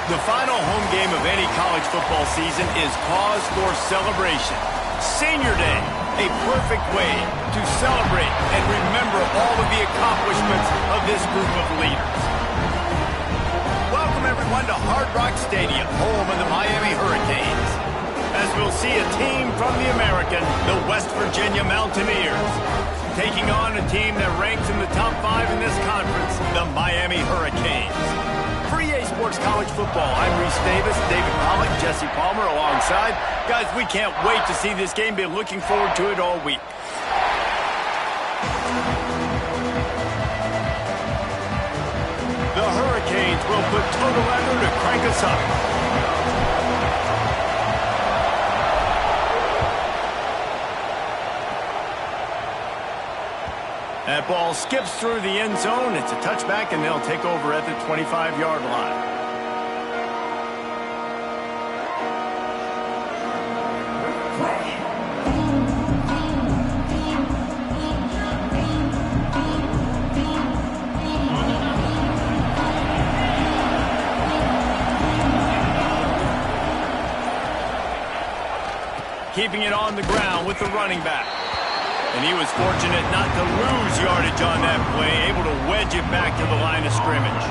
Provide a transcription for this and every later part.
The final home game of any college football season is cause for celebration. Senior Day, a perfect way to celebrate and remember all of the accomplishments of this group of leaders. Welcome everyone to Hard Rock Stadium, home of the Miami Hurricanes. As we'll see a team from the American, the West Virginia Mountaineers, taking on a team that ranks in the top 5 in this conference, the Miami Hurricanes. For EA Sports College Football, I'm Reese Davis, David Pollack, Jesse Palmer alongside. Guys, we can't wait to see this game. Been looking forward to it all week. The Hurricanes will put total effort to crank us up. That ball skips through the end zone. It's a touchback, and they'll take over at the 25-yard line. Keeping it on the ground with the running back. And he was fortunate not to lose yardage on that play, able to wedge it back to the line of scrimmage.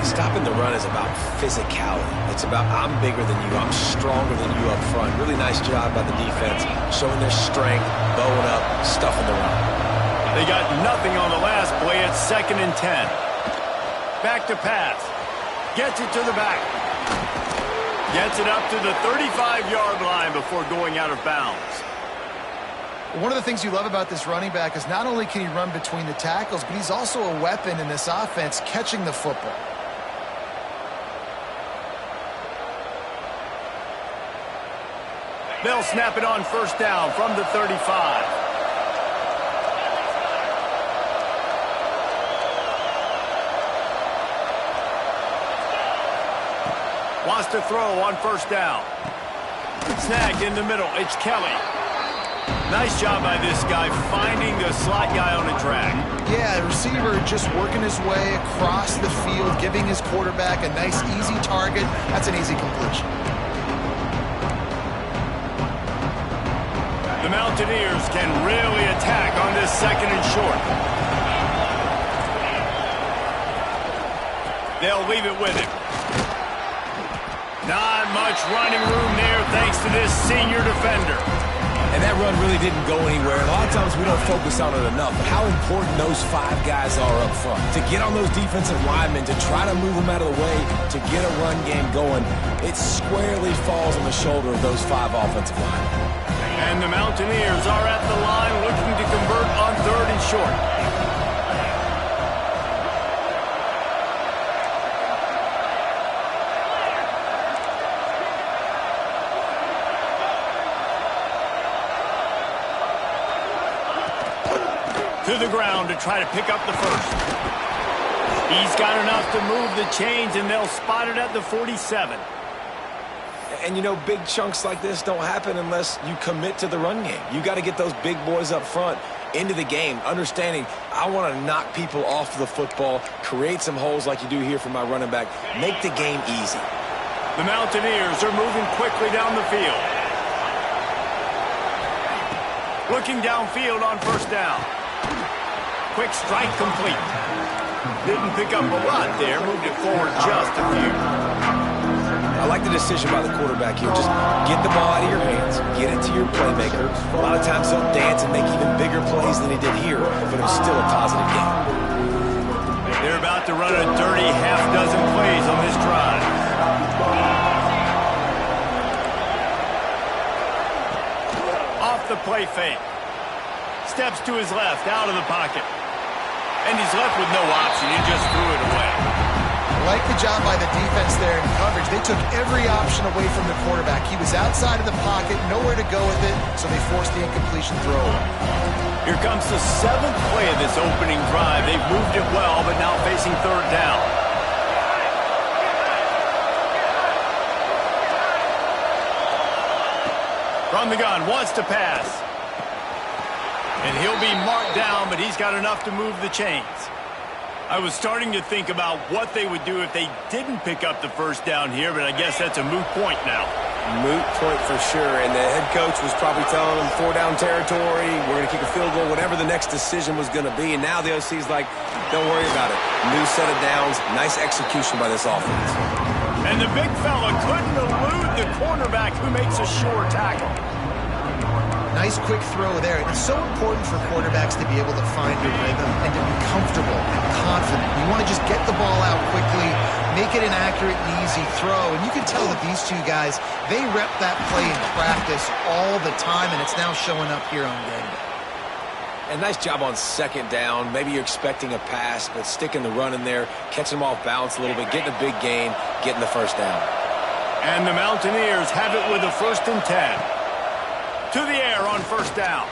Stopping the run is about physicality. It's about I'm bigger than you, I'm stronger than you up front. Really nice job by the defense, showing their strength, bowing up, stuffing the run. They got nothing on the last play. It's 2nd and 10. Back to pass. Gets it to the back. Gets it up to the 35-yard line before going out of bounds. One of the things you love about this running back is not only can he run between the tackles, but he's also a weapon in this offense catching the football. They'll snap it on first down from the 35. Wants to throw on first down. Snagged in the middle. It's Kelly. Nice job by this guy finding the slot guy on a drag. Yeah, the receiver just working his way across the field, giving his quarterback a nice, easy target. That's an easy completion. The Mountaineers can really attack on this 2nd and short. They'll leave it with him. Not much running room there thanks to this senior defender. And that run really didn't go anywhere. And a lot of times we don't focus on it enough. But how important those 5 guys are up front. To get on those defensive linemen, to try to move them out of the way, to get a run game going, it squarely falls on the shoulder of those 5 offensive linemen. And the Mountaineers are at the line looking to convert on 3rd and short. To the ground to try to pick up the first. He's got enough to move the chains, and they'll spot it at the 47. And, you know, big chunks like this don't happen unless you commit to the run game. You got to get those big boys up front into the game, understanding I want to knock people off the football, create some holes like you do here for my running back, make the game easy. The Mountaineers are moving quickly down the field. Looking downfield on first down. Quick strike complete. Didn't pick up a lot there. Moved it forward just a few. I like the decision by the quarterback here. Just get the ball out of your hands. Get it to your playmaker. A lot of times he'll dance and make even bigger plays than he did here, but it was still a positive game. They're about to run a dirty half-dozen plays on this drive. Off the play fake. Steps to his left, out of the pocket. And he's left with no option. He just threw it away. I like the job by the defense there in coverage. They took every option away from the quarterback. He was outside of the pocket, nowhere to go with it, so they forced the incompletion throw. Here comes the 7th play of this opening drive. They've moved it well, but now facing 3rd down. From the gun, wants to pass. And he'll be marked down, but he's got enough to move the chains. I was starting to think about what they would do if they didn't pick up the first down here, but I guess that's a moot point now. Moot point for sure, and the head coach was probably telling them 4-down territory, we're going to kick a field goal, whatever the next decision was going to be, and now the OC's like, don't worry about it. New set of downs, nice execution by this offense. And the big fella couldn't elude the cornerback who makes a sure tackle. Nice quick throw there. It's so important for quarterbacks to be able to find a rhythm and to be comfortable and confident. You want to just get the ball out quickly, make it an accurate and easy throw. And you can tell that these two guys, they rep that play in practice all the time, and it's now showing up here on game day. And nice job on second down. Maybe you're expecting a pass, but sticking the run in there, catching them off balance a little bit, getting a big gain, getting the first down. And the Mountaineers have it with a 1st and 10. To the air on first down.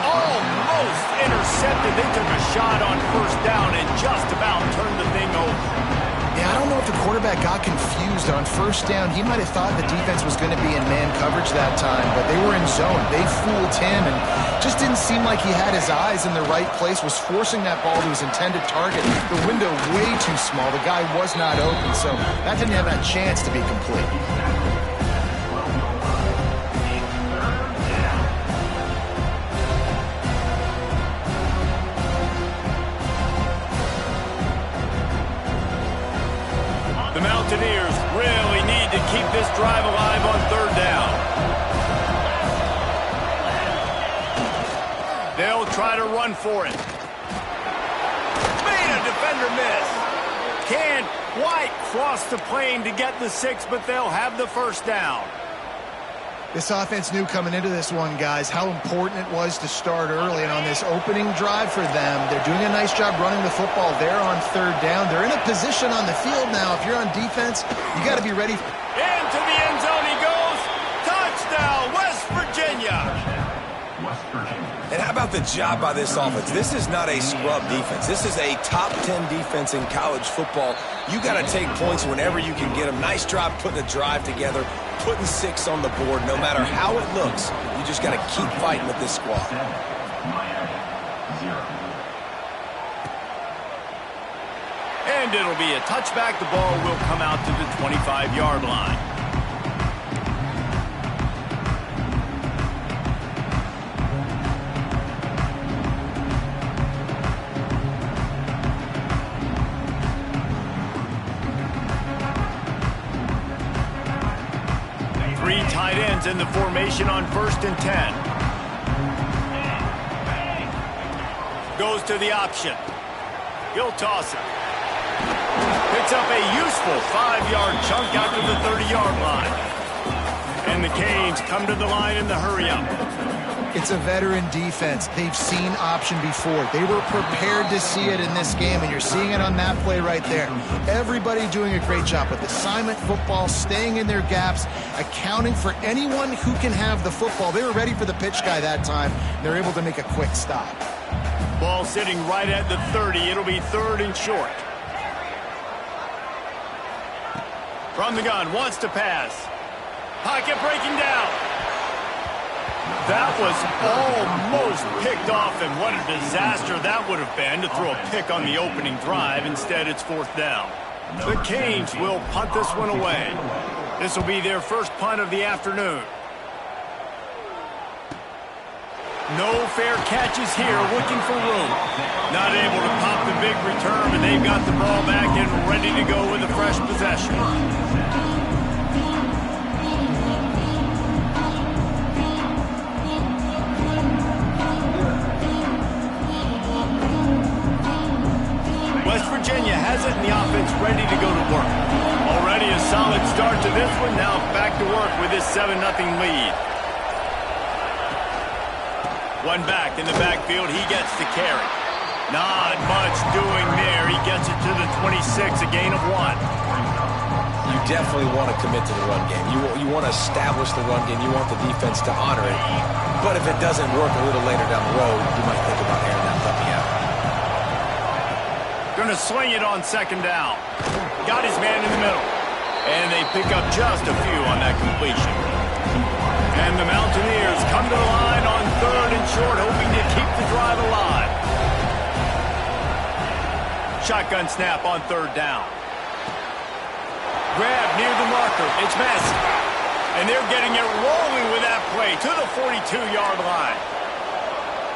Almost intercepted. They took a shot on first down and just about turned the thing over. Yeah, I don't know if the quarterback got confused on first down. He might have thought the defense was going to be in man coverage that time, but they were in zone. They fooled him and just didn't seem like he had his eyes in the right place, was forcing that ball to his intended target. The window way too small. The guy was not open, so that didn't have that chance to be complete. Mountaineers really need to keep this drive alive on third down. They'll try to run for it. Made a defender miss. Can't quite cross the plane to get the 6, but they'll have the first down. This offense knew coming into this one, guys, how important it was to start early. And on this opening drive for them, they're doing a nice job running the football there on third down. They're in a position on the field now. If you're on defense, you got to be ready. Into the end zone he goes. Touchdown, West Virginia. And how about the job by this offense? This is not a scrub defense. This is a top 10 defense in college football. You got to take points whenever you can get them. Nice job putting a drive together, putting 6 on the board. No matter how it looks, you just got to keep fighting with this squad. And it'll be a touchback. The ball will come out to the 25-yard line. Tight ends in the formation on 1st and 10. Goes to the option. He'll toss it. Picks up a useful 5-yard chunk out to the 30-yard line. And the Canes come to the line in the hurry-up. It's a veteran defense. They've seen option before. They were prepared to see it in this game, and you're seeing it on that play right there. Everybody doing a great job with assignment football, staying in their gaps, accounting for anyone who can have the football. They were ready for the pitch guy that time. They're able to make a quick stop. Ball sitting right at the 30. It'll be 3rd and short. From the gun, wants to pass. Pocket breaking down. That was almost picked off, and what a disaster that would have been to throw a pick on the opening drive. Instead, it's 4th down. The Canes will punt this one away. This will be their first punt of the afternoon. No fair catches here, looking for room. Not able to pop the big return, but they've got the ball back and ready to go with a fresh possession. West Virginia has it, and the offense ready to go to work. Already a solid start to this one. Now back to work with this 7-0 lead. One back in the backfield. He gets the carry. Not much doing there. He gets it to the 26, a gain of 1. You definitely want to commit to the run game. You want to establish the run game. You want the defense to honor it. But if it doesn't work a little later down the road, you might think about airing that puppy out. Going to sling it on 2nd down. Got his man in the middle. And they pick up just a few on that completion. And the Mountaineers come to the line on 3rd and short, hoping to keep the drive alive. Shotgun snap on third down. Grab near the marker. It's Messi. And they're getting it rolling with that play to the 42-yard line.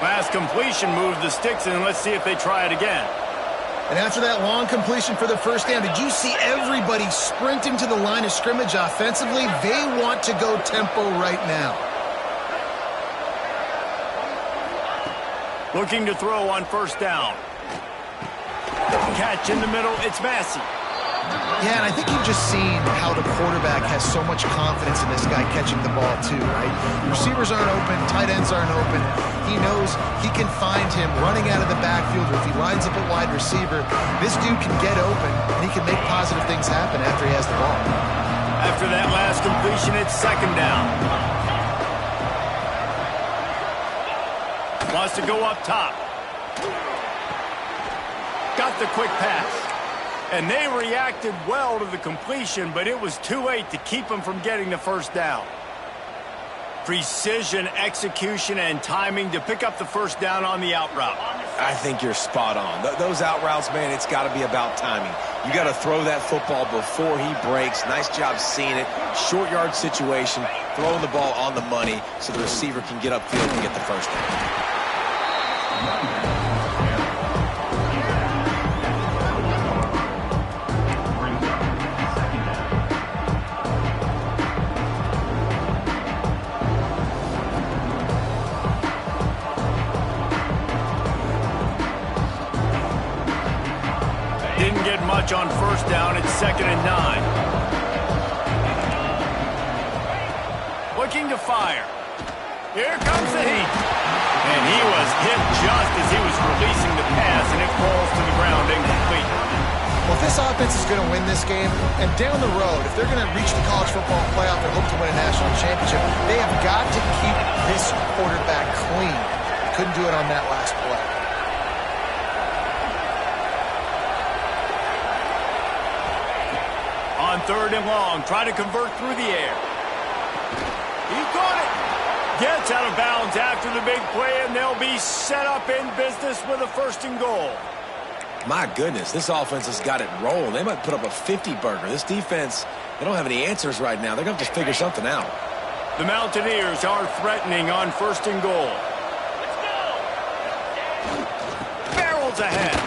Last completion moved the sticks, and let's see if they try it again. And after that long completion for the first down, did you see everybody sprinting to the line of scrimmage offensively? They want to go tempo right now. Looking to throw on first down. Catch in the middle, it's Messi. Yeah, and I think you've just seen how the quarterback has so much confidence in this guy catching the ball too, right? Receivers aren't open, tight ends aren't open. He knows he can find him running out of the backfield, or if he lines up at wide receiver, this dude can get open, and he can make positive things happen after he has the ball. After that last completion, it's second down. Wants to go up top. Got the quick pass. And they reacted well to the completion, but it was too late to keep them from getting the first down. Precision, execution, and timing to pick up the first down on the out route. I think you're spot on. Those out routes, man, it's got to be about timing. You got to throw that football before he breaks. Nice job seeing it. Short yard situation, throwing the ball on the money so the receiver can get upfield and get the first down. Didn't get much on first down. It's 2nd and 9. Looking to fire. Here comes the heat. And he was hit just as he was releasing the pass, and it falls to the ground incomplete. Well, if this offense is going to win this game, and down the road, if they're going to reach the college football playoff and hope to win a national championship, they have got to keep this quarterback clean. They couldn't do it on that last play. On 3rd and long, try to convert through the air. He caught it. Gets out of bounds after the big play, and they'll be set up in business with a 1st and goal. My goodness, this offense has got it rolling. They might put up a 50-burger. This defense, they don't have any answers right now. They're going to have to figure something out. The Mountaineers are threatening on 1st and goal. Barrels ahead.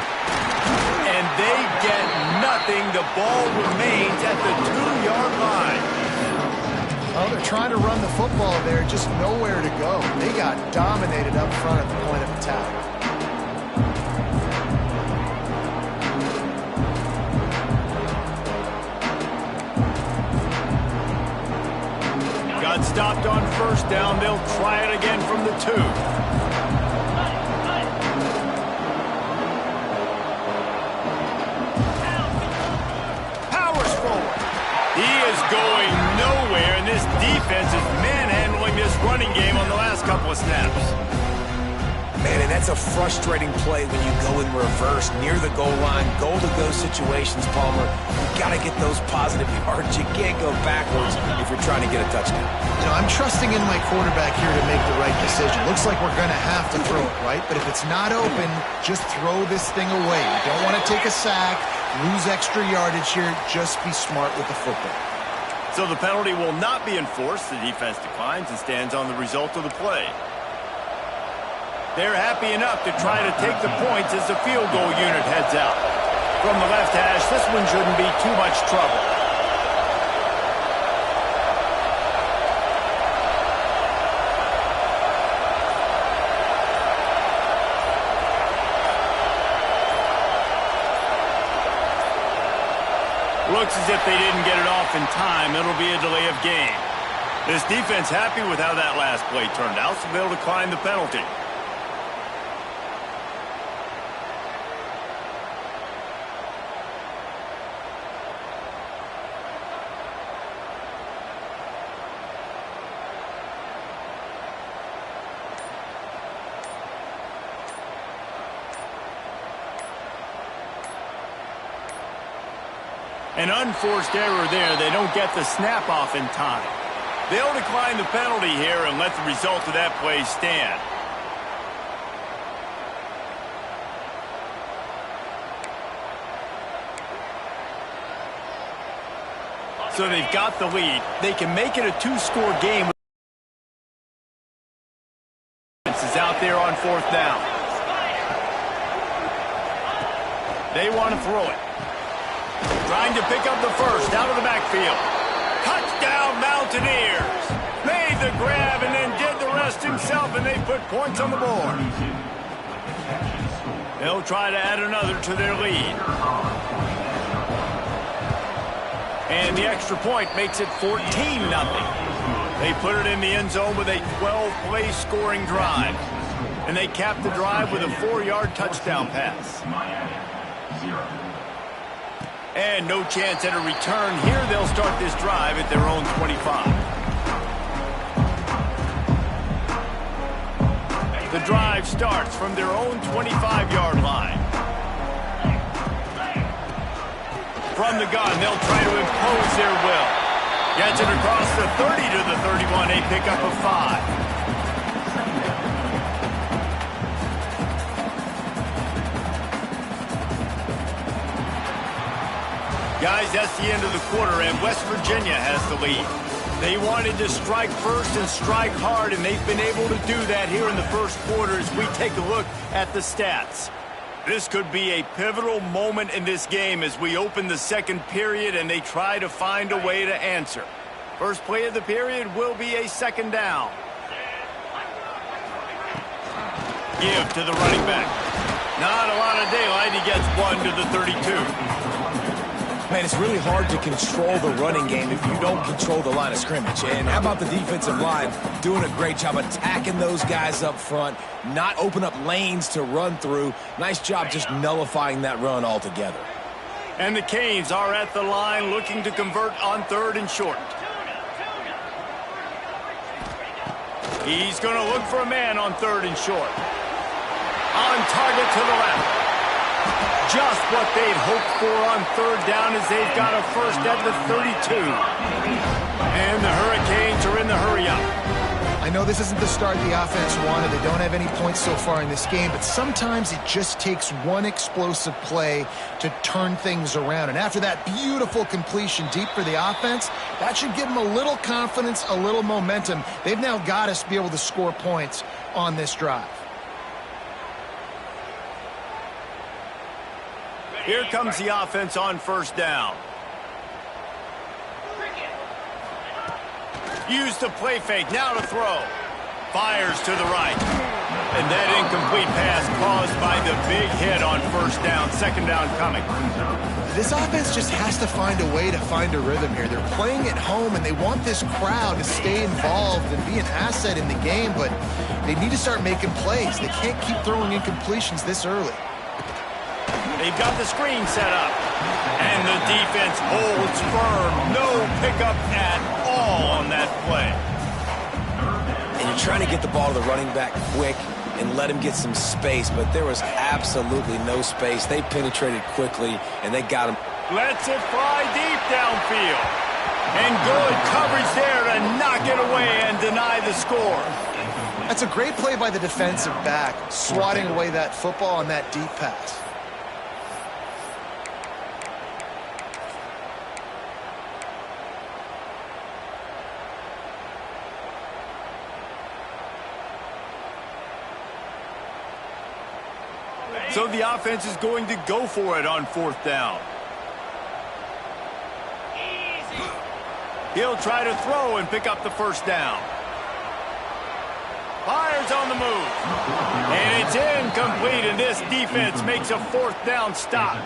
And they get nothing. The ball remains at the 2-yard line. Oh, they're trying to run the football there, just nowhere to go. They got dominated up front at the point of attack. Got stopped on first down. They'll try it again from the 2. Going nowhere, and this defense is manhandling this running game on the last couple of snaps. Man, and that's a frustrating play when you go in reverse near the goal line, goal-to-go situations, Palmer. You got to get those positive yards. You can't go backwards if you're trying to get a touchdown. You know, I'm trusting in my quarterback here to make the right decision. Looks like we're going to have to throw it, right? But if it's not open, just throw this thing away. You don't want to take a sack, lose extra yardage here. Just be smart with the football. So the penalty will not be enforced. The defense declines and stands on the result of the play. They're happy enough to try to take the points as the field goal unit heads out. From the left hash, this one shouldn't be too much trouble. Looks as if they didn't get it off in time. It'll be a delay of game. This defense happy with how that last play turned out, so they'll decline the penalty. An unforced error there. They don't get the snap off in time. They'll decline the penalty here and let the result of that play stand. So they've got the lead. They can make it a two-score game. Is out there on fourth down. They want to throw it. Trying to pick up the first out of the backfield. Touchdown, Mountaineers. Made the grab and then did the rest himself, and they put points on the board. They'll try to add another to their lead. And the extra point makes it 14-0. They put it in the end zone with a 12-play scoring drive. And they cap the drive with a 4-yard touchdown pass. And no chance at a return here. They'll start this drive at their own 25. The drive starts from their own 25-yard line. From the gun, they'll try to impose their will. Gets it across the 30 to the 31, a pickup of 5. Guys, that's the end of the quarter, and West Virginia has the lead. They wanted to strike first and strike hard, and they've been able to do that here in the first quarter as we take a look at the stats. This could be a pivotal moment in this game as we open the second period and they try to find a way to answer. First play of the period will be a second down. Give to the running back. Not a lot of daylight. He gets 1 to the 32. Man, it's really hard to control the running game if you don't control the line of scrimmage. And how about the defensive line doing a great job attacking those guys up front, not open up lanes to run through. Nice job just nullifying that run altogether. And the Canes are at the line looking to convert on 3rd and short. He's going to look for a man on 3rd and short. On target to the left. Just what they'd hoped for on 3rd down as they've got a first at the 32. And the Hurricanes are in the hurry-up. I know this isn't the start the offense wanted. They don't have any points so far in this game, but sometimes it just takes one explosive play to turn things around. And after that beautiful completion deep for the offense, that should give them a little confidence, a little momentum. They've now got us to be able to score points on this drive. Here comes the offense on 1st down. Use the play fake, now to throw. Fires to the right. And that incomplete pass caused by the big hit on 1st down. 2nd down coming. This offense just has to find a way to find a rhythm here. They're playing at home, and they want this crowd to stay involved and be an asset in the game, but they need to start making plays. They can't keep throwing incompletions this early. They've got the screen set up. And the defense holds firm. No pickup at all on that play. And you're trying to get the ball to the running back quick and let him get some space, but there was absolutely no space. They penetrated quickly, and they got him. Lets it fly deep downfield. And good coverage there to knock it away and deny the score. That's a great play by the defensive back, swatting away that football on that deep pass. So the offense is going to go for it on 4th down. He'll try to throw and pick up the 1st down. Fires on the move. And it's incomplete, and this defense makes a 4th down stop.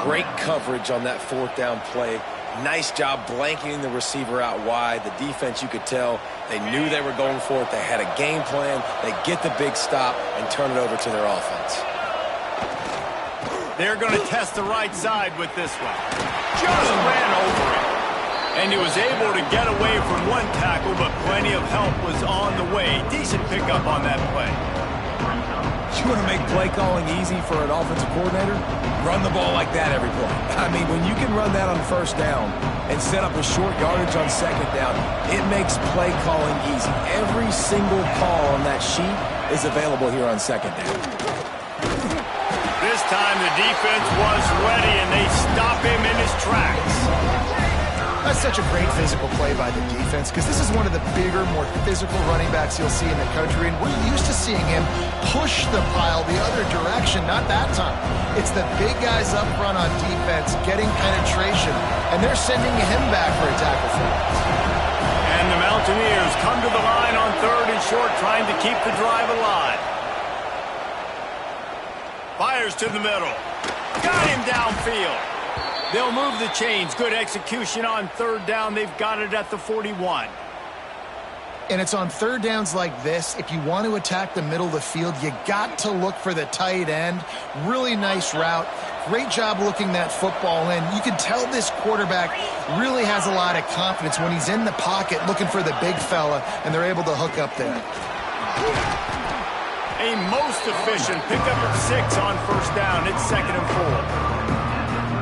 Great coverage on that 4th down play. Nice job blanketing the receiver out wide. The defense, you could tell, they knew they were going for it. They had a game plan. They get the big stop and turn it over to their offense. They're going to test the right side with this one. Just ran over it. And he was able to get away from one tackle, but plenty of help was on the way. Decent pickup on that play. You want to make play calling easy for an offensive coordinator? Run the ball like that every play. I mean, when you can run that on 1st down and set up a short yardage on 2nd down, it makes play calling easy. Every single call on that sheet is available here on 2nd down. This time the defense was ready, and they stop him in his tracks. That's such a great physical play by the defense because this is one of the bigger, more physical running backs you'll see in the country, and we're used to seeing him push the pile the other direction. Not that time. It's the big guys up front on defense getting penetration, and they're sending him back for a tackle for loss. And the Mountaineers come to the line on 3rd and short, trying to keep the drive alive. Fires to the middle. Got him downfield. They'll move the chains. Good execution on 3rd down. They've got it at the 41. And it's on 3rd downs like this. If you want to attack the middle of the field, you got to look for the tight end. Really nice route. Great job looking that football in. You can tell this quarterback really has a lot of confidence when he's in the pocket looking for the big fella, and they're able to hook up there. A most efficient pickup of 6 on 1st down. It's 2nd and 4.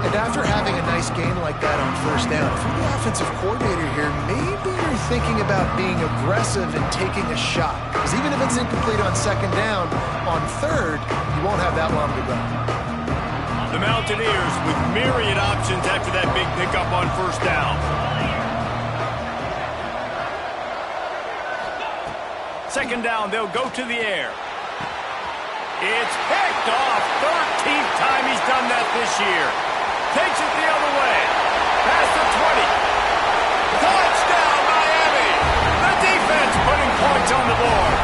And after having a nice game like that on 1st down, if you're the offensive coordinator here, maybe you're thinking about being aggressive and taking a shot. Because even if it's incomplete on 2nd down, on 3rd, you won't have that long to go. The Mountaineers with myriad options after that big pickup on 1st down. 2nd down, they'll go to the air. It's picked off. 13th time he's done that this year. Takes it the other way. Past the 20. Touchdown, Miami. The defense putting points on the board.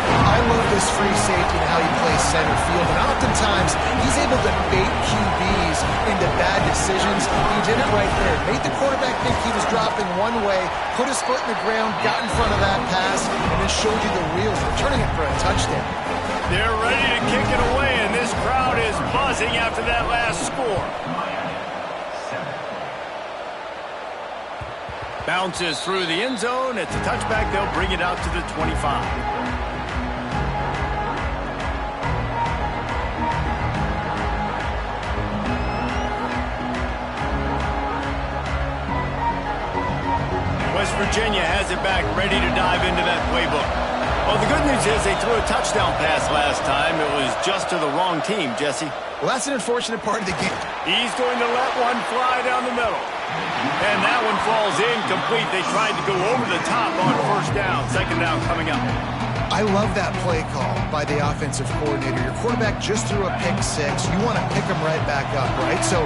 I love this free safety and how he plays center field. And oftentimes, he's able to bait QBs into bad decisions. He did it right there. Made the quarterback think he was dropping one way, put his foot in the ground, got in front of that pass, and then showed you the wheels, returning it for a touchdown. They're ready to kick it away, and this crowd is buzzing after that last score. Bounces through the end zone. It's a touchback. They'll bring it out to the 25. West Virginia has it back, ready to dive into that playbook. Well, the good news is they threw a touchdown pass last time. It was just to the wrong team, Jesse. Well, that's an unfortunate part of the game. He's going to let one fly down the middle. And that one falls incomplete. They tried to go over the top on 1st down. 2nd down coming up. I love that play call by the offensive coordinator. Your quarterback just threw a pick 6. You want to pick him right back up, right? So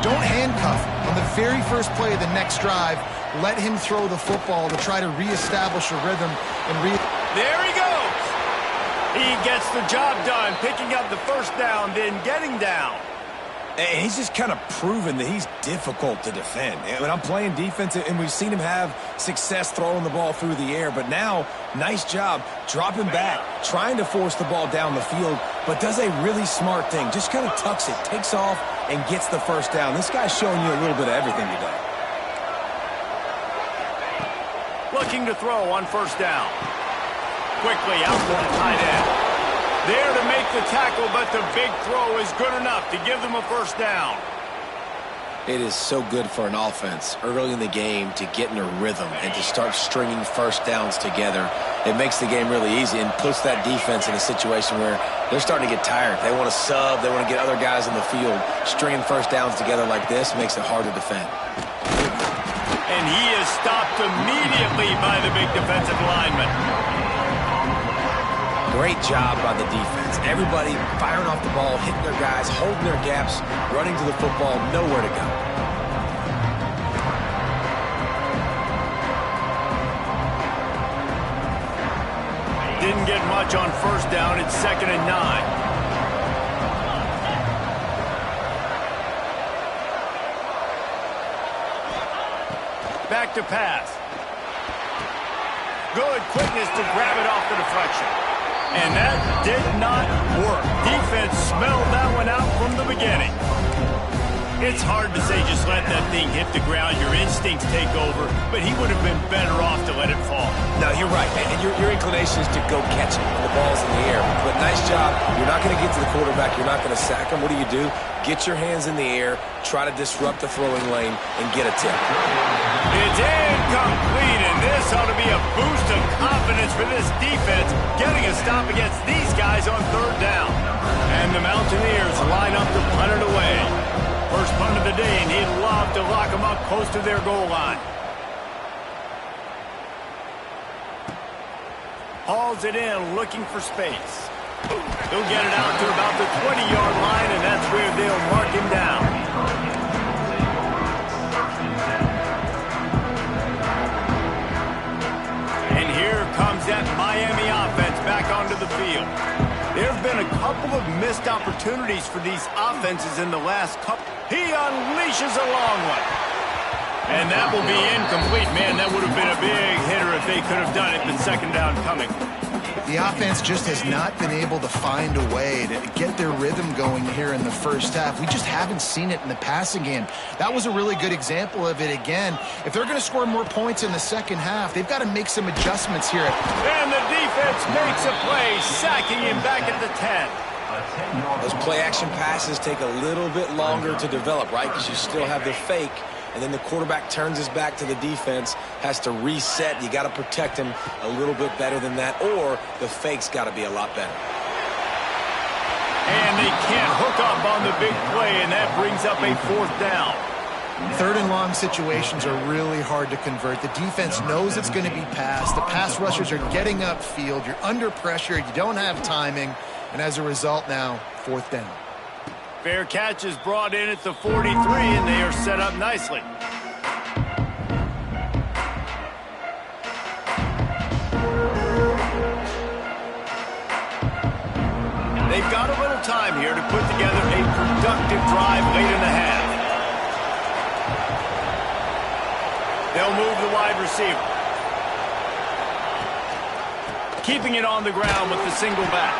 don't handcuff him. On the very first play of the next drive, let him throw the football to try to reestablish a rhythm and there he goes. He gets the job done, picking up the 1st down, then getting down. And he's just kind of proven that he's difficult to defend. And when I'm playing defense, and we've seen him have success throwing the ball through the air, but now, nice job dropping back, trying to force the ball down the field, but does a really smart thing. Just kind of tucks it, takes off, and gets the 1st down. This guy's showing you a little bit of everything today. Looking to throw on 1st down. Quickly out to the tight end. There to make the tackle, but the big throw is good enough to give them a 1st down. It is so good for an offense early in the game to get in a rhythm and to start stringing 1st downs together. It makes the game really easy and puts that defense in a situation where they're starting to get tired. They want to sub. They want to get other guys in the field. Stringing 1st downs together like this makes it hard to defend. And he is stopped immediately by the big defensive lineman. Great job by the defense. Everybody firing off the ball, hitting their guys, holding their gaps, running to the football, nowhere to go. Didn't get much on 1st down. It's 2nd and 9. Back to pass. Good quickness to grab it off the deflection. And that did not work. Defense smelled that one out from the beginning. It's hard to say just let that thing hit the ground. Your instincts take over, but he would have been better off to let it fall. No, you're right. And your inclination is to go catch it when the ball's in the air. But nice job. You're not going to get to the quarterback. You're not going to sack him. What do? Get your hands in the air, try to disrupt the throwing lane, and get a tip. It's incomplete, and this ought to be a boost of confidence for this defense, getting a stop against these guys on 3rd down. And the Mountaineers line up to punt it away. 1st punt of the day, and he'd love to lock them up close to their goal line. Hauls it in, looking for space. He'll get it out to about the 20-yard line, and that's where they'll mark him down. And here comes that Miami offense back onto the field. There have been a couple of missed opportunities for these offenses in the last couple. He unleashes a long one. And that will be incomplete. Man, that would have been a big hitter if they could have done it, but second down coming. The offense just has not been able to find a way to get their rhythm going here in the first half. We just haven't seen it in the passing game. That was a really good example of it again. If they're going to score more points in the second half, they've got to make some adjustments here. And the defense makes a play, sacking him back at the 10. Those play-action passes take a little bit longer to develop, right? Because you still have the fake. And then the quarterback turns his back to the defense, has to reset. You got to protect him a little bit better than that, or the fake's got to be a lot better. And they can't hook up on the big play, and that brings up a fourth down. Third and long situations are really hard to convert. The defense knows it's going to be passed. The pass rushers are getting upfield. You're under pressure. You don't have timing. And as a result now, fourth down. Fair catch is brought in at the 43, and they are set up nicely. They've got a little time here to put together a productive drive late in the half. They'll move the wide receiver. Keeping it on the ground with the single back.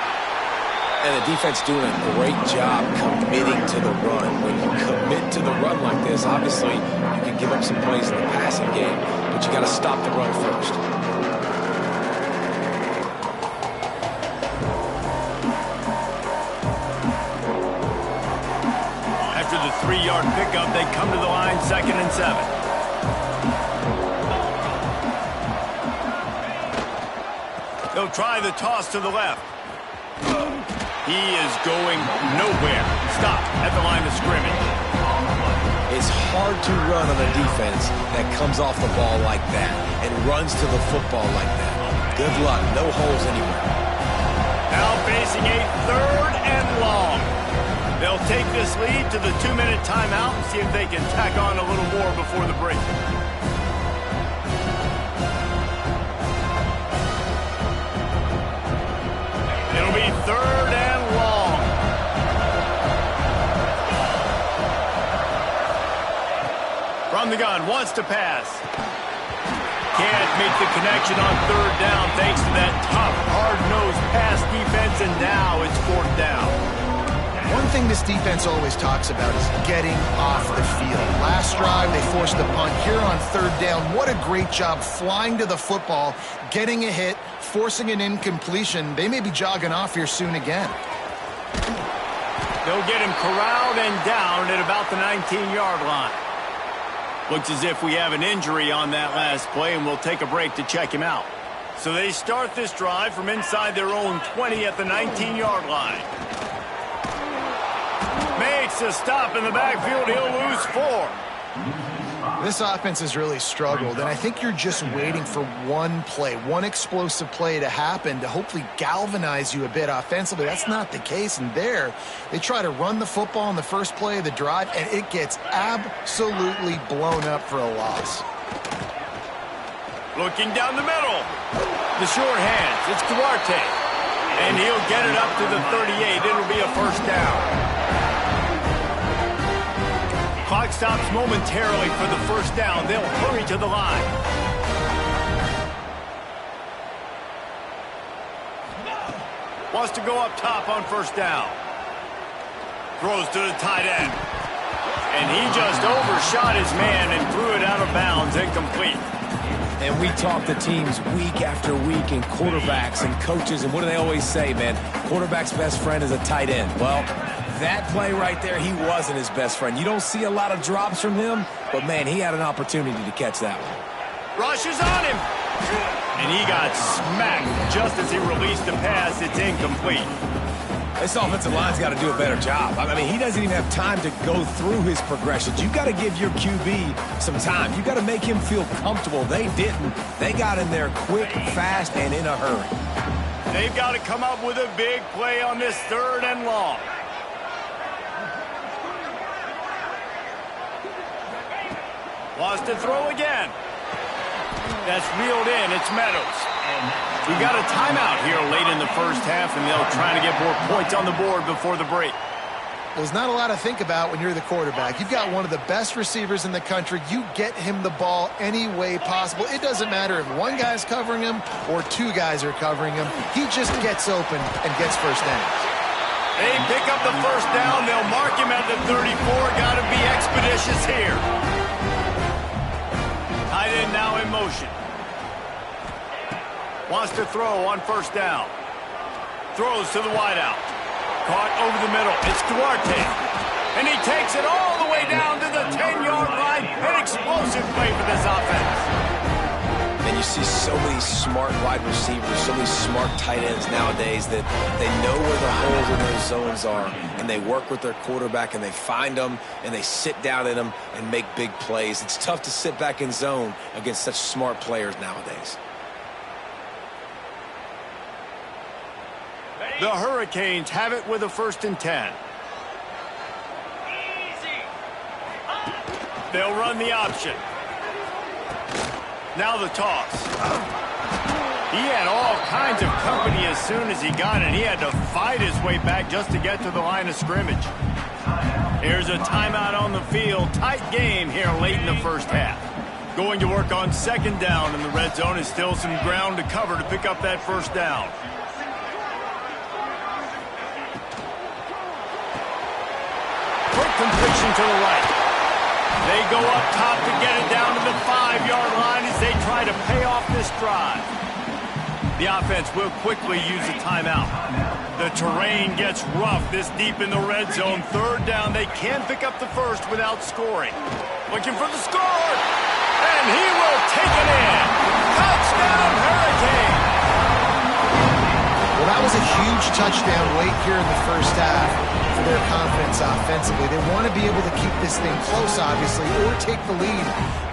And the defense doing a great job committing to the run. When you commit to the run like this, obviously you can give up some plays in the passing game, but you got to stop the run first. After the 3-yard pickup, they come to the line, 2nd and 7. They'll try the toss to the left. He is going nowhere. Stop at the line of scrimmage. It's hard to run on a defense that comes off the ball like that and runs to the football like that. Good luck. No holes anywhere. Now facing a 3rd and long. They'll take this lead to the 2-minute timeout and see if they can tack on a little more before the break. It'll be 3rd and long. From the gun, wants to pass. Can't make the connection on 3rd down thanks to that tough, hard-nosed pass defense, and now it's 4th down. One thing this defense always talks about is getting off the field. Last drive, they forced the punt. Here on 3rd down, what a great job flying to the football, getting a hit, forcing an incompletion. They may be jogging off here soon again. They'll get him corralled and down at about the 19-yard line. Looks as if we have an injury on that last play, and we'll take a break to check him out. So they start this drive from inside their own 20 at the 19-yard line. Makes a stop in the backfield. He'll lose 4. This offense has really struggled, and I think you're just waiting for one play, one explosive play to happen to hopefully galvanize you a bit offensively. That's not the case, and there they try to run the football in the first play of the drive, and it gets absolutely blown up for a loss. Looking down the middle. The short hands. It's Duarte. And he'll get it up to the 38. It'll be a 1st down. Clock stops momentarily for the 1st down. They'll hurry to the line. Wants to go up top on 1st down. Throws to the tight end. And he just overshot his man and threw it out of bounds, incomplete. And we talk to teams week after week, and quarterbacks and coaches, and what do they always say, man? Quarterback's best friend is a tight end. Well, that play right there, he wasn't his best friend. You don't see a lot of drops from him, but, man, he had an opportunity to catch that one. Rushes on him. And he got smacked just as he released the pass. It's incomplete. This offensive line's got to do a better job. I mean, he doesn't even have time to go through his progressions. You've got to give your QB some time. You've got to make him feel comfortable. They didn't. They got in there quick, fast, and in a hurry. They've got to come up with a big play on this 3rd and long. Wants to throw again. That's reeled in. It's Meadows. We got a timeout here late in the first half, and they'll try to get more points on the board before the break. Well, there's not a lot to think about when you're the quarterback. You've got one of the best receivers in the country. You get him the ball any way possible. It doesn't matter if one guy's covering him or 2 guys are covering him. He just gets open and gets first down. They pick up the first down. They'll mark him at the 34. Got to be expeditious here. Tight end now in motion. Wants to throw on first down. Throws to the wideout. Caught over the middle. It's Duarte. And he takes it all the way down to the 10-yard line. An explosive play for this offense. And you see so many smart wide receivers, so many smart tight ends nowadays that they know where the holes in those zones are, and they work with their quarterback, and they find them, and they sit down in them and make big plays. It's tough to sit back in zone against such smart players nowadays. The Hurricanes have it with a 1st and 10. They'll run the option. Now the toss. He had all kinds of company as soon as he got it. He had to fight his way back just to get to the line of scrimmage. Here's a timeout on the field. Tight game here late in the first half. Going to work on 2nd down, and the red zone is still some ground to cover to pick up that first down. Quick completion to the right. They go up top to get it down to the 5-yard line as they try to pay off this drive. The offense will quickly use a timeout. The terrain gets rough this deep in the red zone. 3rd down. They can pick up the first without scoring. Looking for the score. And he will take it in. Touchdown, Hurricane. Well, that was a huge touchdown late here in the first half for their confidence offensively. They want to be able to keep this thing close, obviously, or take the lead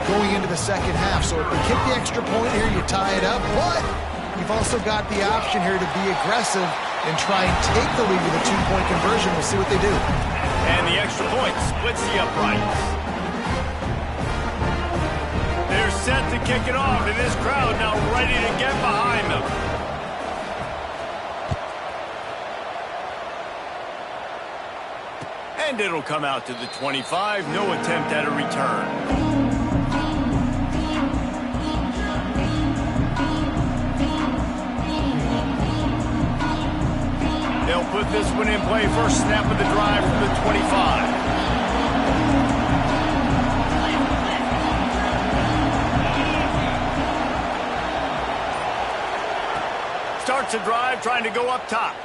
going into the second half. So if they kick the extra point here, you tie it up. But you've also got the option here to be aggressive and try and take the lead with a 2-point conversion. We'll see what they do. And the extra point splits the uprights. They're set to kick it off, and this crowd now ready to get behind them. And it'll come out to the 25. No attempt at a return. They'll put this one in play. First snap of the drive from the 25. Starts a drive trying to go up top.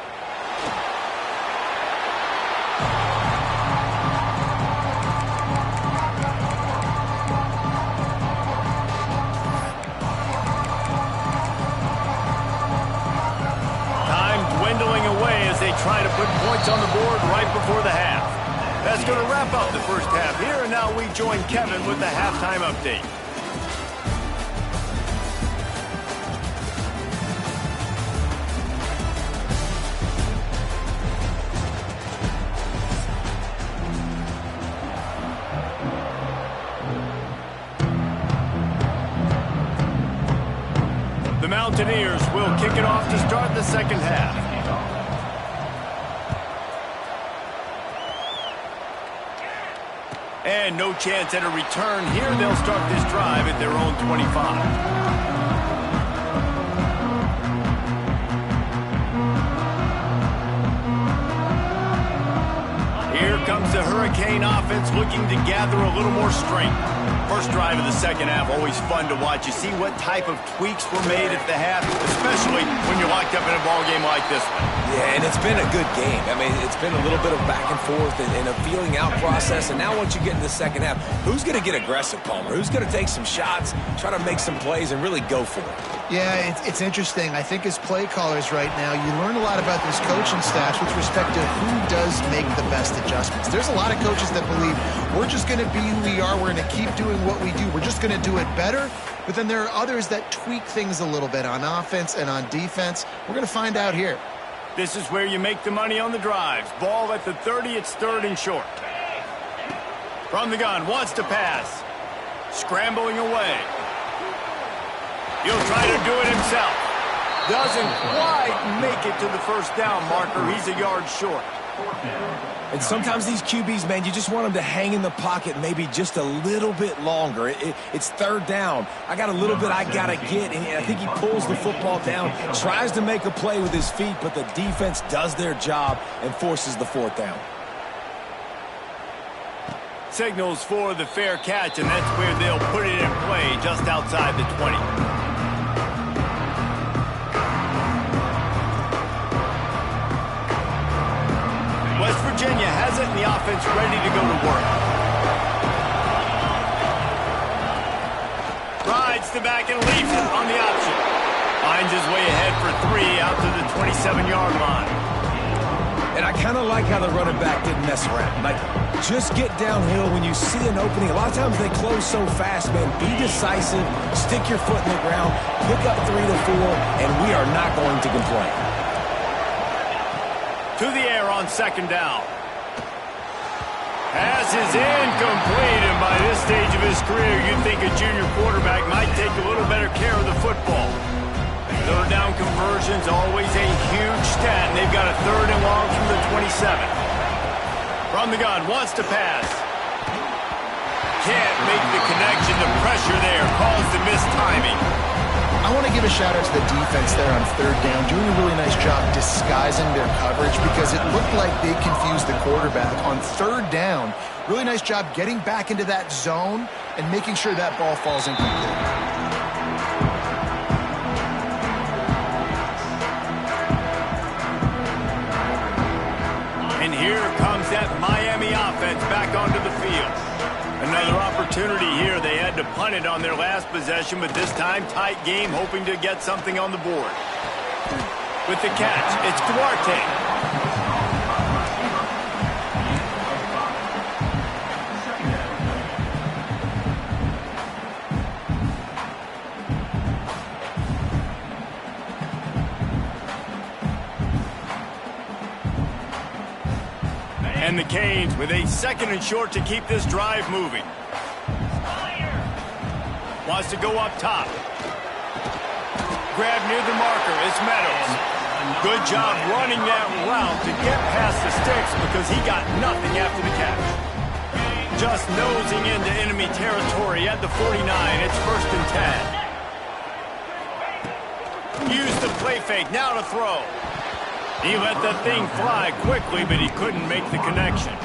They try to put points on the board right before the half. That's going to wrap up the first half here, and now we join Kevin with the halftime update. The Mountaineers will kick it off to start the second half. And no chance at a return here. They'll start this drive at their own 25. Here comes the Hurricane offense looking to gather a little more strength. First drive of the second half, always fun to watch. You see what type of tweaks were made at the half, especially when you're locked up in a ball game like this one. Yeah, and it's been a good game. I mean, it's been a little bit of back and forth and a feeling out process. And now once you get in the second half, who's going to get aggressive, Palmer? Who's going to take some shots, try to make some plays, and really go for it? Yeah, it's interesting. I think as play callers right now, you learn a lot about this coaching staff with respect to who does make the best adjustments. There's a lot of coaches that believe we're just going to be who we are. We're going to keep doing what we do. We're just going to do it better. But then there are others that tweak things a little bit on offense and on defense. We're going to find out here. This is where you make the money on the drives. Ball at the 30, it's 3rd and short. From the gun, wants to pass. Scrambling away. He'll try to do it himself. Doesn't quite make it to the first down marker. He's a yard short. And sometimes these QBs, man, you just want them to hang in the pocket maybe just a little bit longer. It's 3rd down. I got a little bit I got to get, and I think he pulls the football down, tries to make a play with his feet, but the defense does their job and forces the 4th down. Signals for the fair catch, and that's where they'll put it in play just outside the 20. West Virginia has it, and the offense ready to go to work. Rides the back and leaves it on the option. Finds his way ahead for 3 out to the 27-yard line. And I kind of like how the running back didn't mess around. Like, just get downhill when you see an opening. A lot of times they close so fast, man. Be decisive, stick your foot in the ground, pick up 3 to 4, and we are not going to complain. To the air on 2nd down. Pass is incomplete, and by this stage of his career, you'd think a junior quarterback might take a little better care of the football. 3rd down conversion's always a huge stat, and they've got a 3rd and long from the 27. From the gun, wants to pass. Can't make the connection. The pressure there caused the missed timing. I want to give a shout-out to the defense there on 3rd down, doing a really nice job disguising their coverage because it looked like they confused the quarterback. On 3rd down, really nice job getting back into that zone and making sure that ball falls incomplete. And here comes that Miami offense back onto the field. Another opportunity here. They had to punt it on their last possession, but this time tight game, hoping to get something on the board. With the catch, it's Duarte. And the Canes with a 2nd and short to keep this drive moving. Wants to go up top. Grab near the marker. It's Meadows. Good job running that route to get past the sticks because he got nothing after the catch. Just nosing into enemy territory at the 49. It's 1st and 10. Use the play fake. Now to throw. He let that thing fly quickly, but he couldn't make the connection.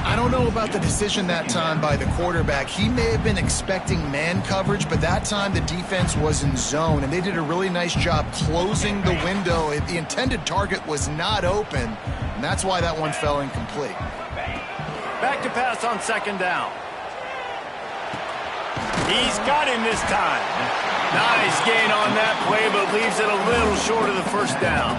I don't know about the decision that time by the quarterback. He may have been expecting man coverage, but that time the defense was in zone, and they did a really nice job closing the window. The intended target was not open, and that's why that one fell incomplete. Back to pass on 2nd down. He's got him this time. Nice gain on that play, but leaves it a little short of the 1st down.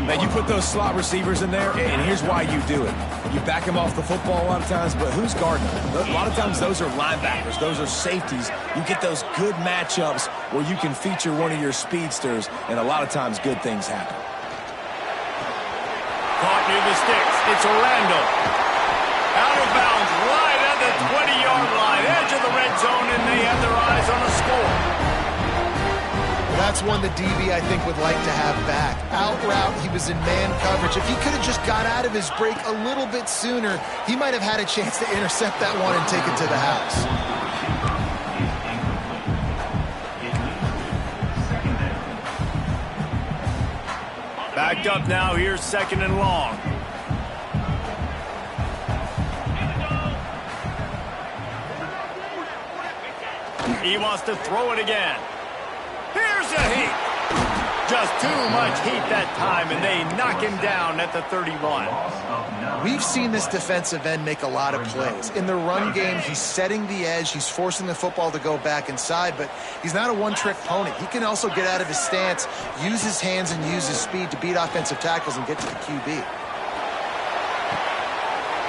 Man, you put those slot receivers in there, and here's why you do it. You back them off the football a lot of times, but who's guarding them? A lot of times those are linebackers. Those are safeties. You get those good matchups where you can feature one of your speedsters, and a lot of times good things happen. Caught near the sticks. It's Orlando. Out of bounds, right at the 20-yard line. Edge of the red zone, and they have their eyes on a score. That's one the DB, I think, would like to have back. Out route, he was in man coverage. If he could have just got out of his break a little bit sooner, he might have had a chance to intercept that one and take it to the house. Backed up now, here's 2nd and long. He wants to throw it again. Here's a heat. Just too much heat that time, and they knock him down at the 31. We've seen this defensive end make a lot of plays. In the run game, he's setting the edge. He's forcing the football to go back inside, but he's not a one-trick pony. He can also get out of his stance, use his hands, and use his speed to beat offensive tackles and get to the QB.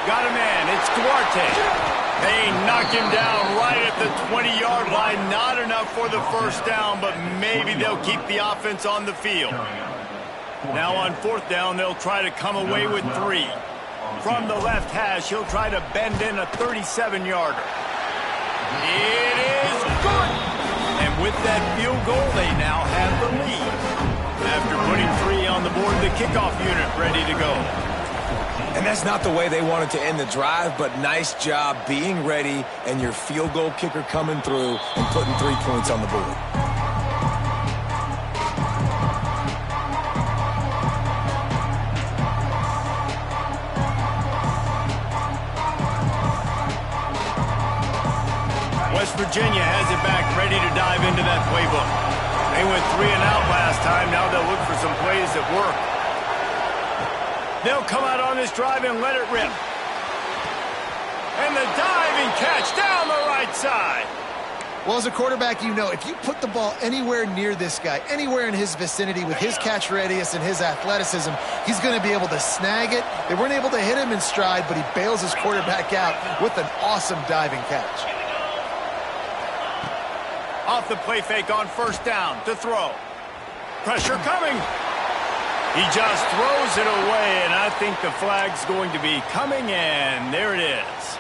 Got a man. It's Duarte. They knock him down right at the 20-yard line. Not enough for the first down, but maybe they'll keep the offense on the field. Now on fourth down, they'll try to come away with 3. From the left hash, he'll try to bend in a 37-yarder. It is good! And with that field goal, they now have the lead. After putting 3 on the board, the kickoff unit ready to go. And that's not the way they wanted to end the drive, but nice job being ready and your field goal kicker coming through and putting 3 points on the board. West Virginia has it back, ready to dive into that playbook. They went 3 and out last time. Now they'll look for some plays that work. They'll come out on this drive and let it rip. And the diving catch down the right side. Well, as a quarterback, you know, if you put the ball anywhere near this guy, anywhere in his vicinity with his catch radius and his athleticism, he's going to be able to snag it. They weren't able to hit him in stride, but he bails his quarterback out with an awesome diving catch. Off the play fake on first down to throw. Pressure coming. He just throws it away, and I think the flag's going to be coming, and there it is.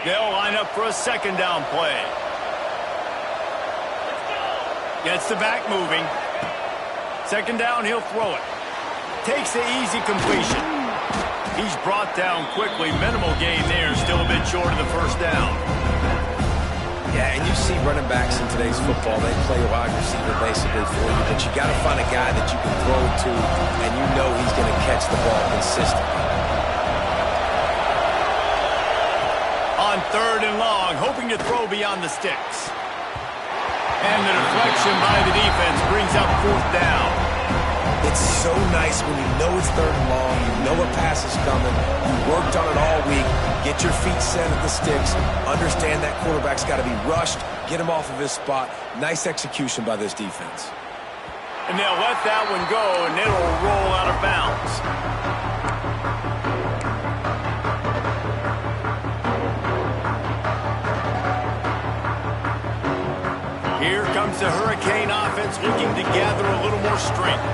They'll line up for a second down play. Gets the back moving. Second down, he'll throw it. Takes the easy completion. He's brought down quickly. Minimal gain there, still a bit short of the first down. Yeah, and you see running backs in today's football, they play wide receiver basically for you, but you got to find a guy that you can throw to, and you know he's going to catch the ball consistently. On third and long, hoping to throw beyond the sticks. And the deflection by the defense brings up fourth down. It's so nice when you know it's third and long, you know a pass is coming, you worked on it all week, get your feet set at the sticks, understand that quarterback's got to be rushed, get him off of his spot. Nice execution by this defense. And they'll let that one go, and it'll roll out of bounds. Here comes the Hurricane offense looking to gather a little more strength.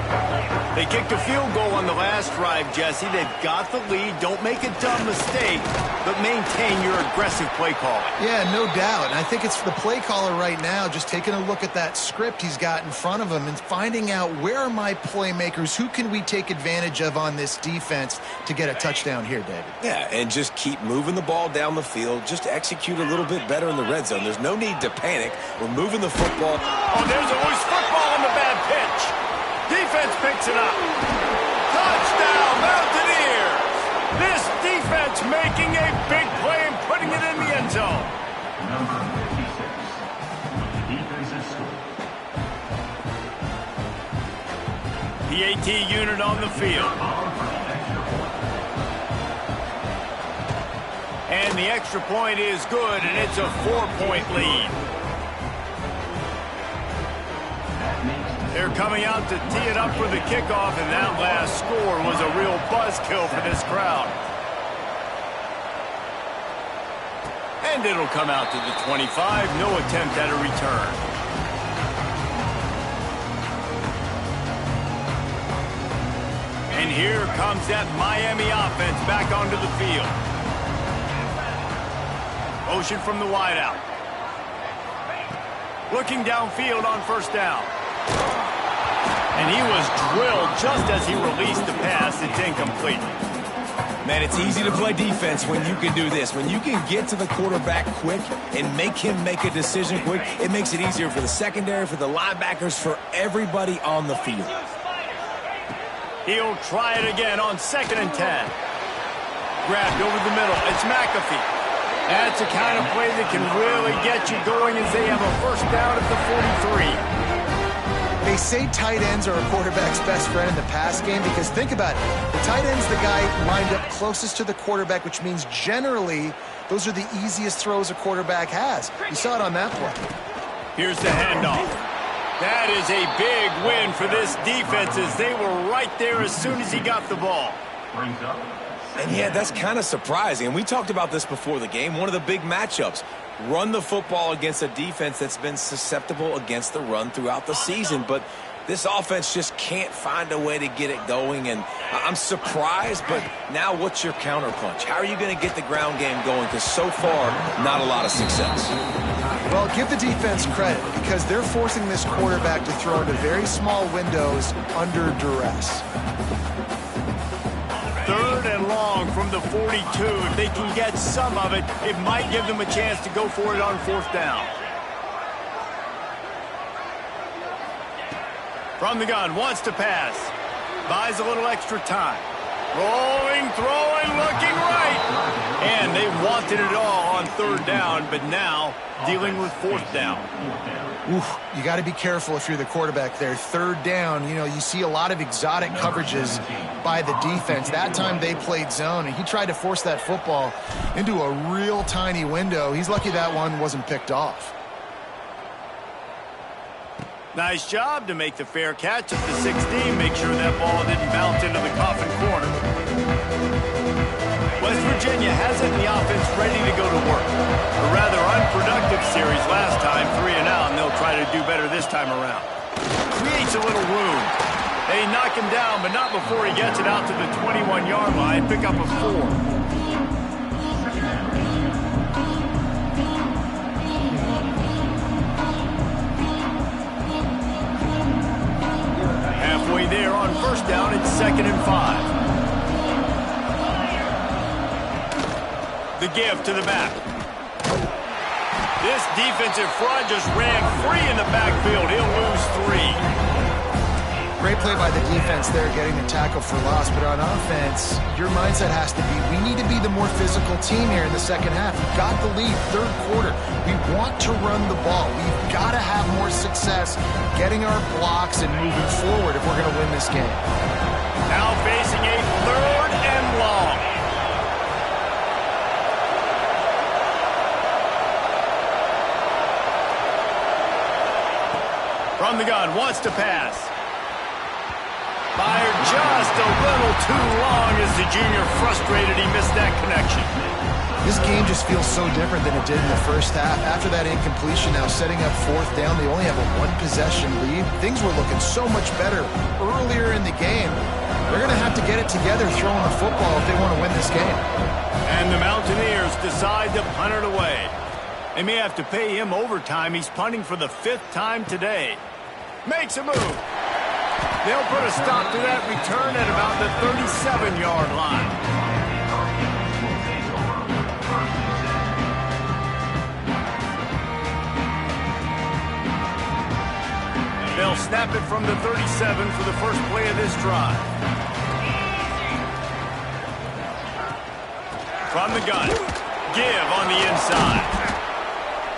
They kicked a field goal on the last drive, Jesse. They've got the lead. Don't make a dumb mistake, but maintain your aggressive play calling. Yeah, no doubt. And I think it's the play caller right now just taking a look at that script he's got in front of him and finding out where are my playmakers, who can we take advantage of on this defense to get a touchdown here, David. Yeah, and just keep moving the ball down the field. Just execute a little bit better in the red zone. There's no need to panic. We're moving the football. Oh, there's a loose football on the bad pitch. Defense picks it up. Touchdown, Mountaineers! This defense making a big play and putting it in the end zone. Number 56. Defense has scored. The AT unit on the field. And the extra point is good, and it's a 4-point lead. They're coming out to tee it up for the kickoff, and that last score was a real buzzkill for this crowd. And it'll come out to the 25. No attempt at a return. And here comes that Miami offense back onto the field. Motion from the wideout. Looking downfield on first down. And he was drilled just as he released the pass. It's incomplete. Man, it's easy to play defense when you can do this. When you can get to the quarterback quick and make him make a decision quick, it makes it easier for the secondary, for the linebackers, for everybody on the field. He'll try it again on 2nd and 10. Grabbed over the middle. It's McAfee. That's the kind of play that can really get you going as they have a first down at the 43. They say tight ends are a quarterback's best friend in the pass game because think about it. The tight end's the guy lined up closest to the quarterback, which means generally those are the easiest throws a quarterback has. You saw it on that play. Here's the handoff. That is a big win for this defense as they were right there as soon as he got the ball. And yeah, that's kind of surprising. And we talked about this before the game. One of the big matchups. Run the football against a defense that's been susceptible against the run throughout the season. But this offense just can't find a way to get it going. And I'm surprised, but now what's your counterpunch? How are you going to get the ground game going? Because so far, not a lot of success. Well, give the defense credit because they're forcing this quarterback to throw into very small windows under duress. 3rd and long from the 42. If they can get some of it, it might give them a chance to go for it on 4th down. From the gun, wants to pass. Buys a little extra time. Rolling, throwing, looking right. And they wanted it all on 3rd down, but now dealing with 4th down. Oof, you got to be careful if you're the quarterback there. 3rd down, you know, you see a lot of exotic coverages by the defense. That time they played zone, and he tried to force that football into a real tiny window. He's lucky that one wasn't picked off. Nice job to make the fair catch at the 16. Make sure that ball didn't bounce into the coffin corner. West Virginia has it in the offense ready to go to work. A rather unproductive series last time, 3 and out, and they'll try to do better this time around. Creates a little room. They knock him down, but not before he gets it out to the 21-yard line. Pick up a 4. Halfway there on 1st down, it's 2nd and 5. The give to the back. This defensive front just ran free in the backfield. He'll lose 3. Great play by the defense there, getting the tackle for loss. But on offense, your mindset has to be, we need to be the more physical team here in the second half. We've got the lead, 3rd quarter. We want to run the ball. We've got to have more success getting our blocks and moving forward if we're going to win this game. Now facing a 3rd and long. From the gun, wants to pass. Fired just a little too long as the junior frustrated he missed that connection. This game just feels so different than it did in the first half. After that incompletion, now setting up 4th down, they only have a 1-possession lead. Things were looking so much better earlier in the game. They're going to have to get it together throwing the football if they want to win this game. And the Mountaineers decide to punt it away. They may have to pay him overtime. He's punting for the 5th time today. Makes a move. They'll put a stop to that return at about the 37-yard line. They'll snap it from the 37 for the first play of this drive. From the gun. Give on the inside.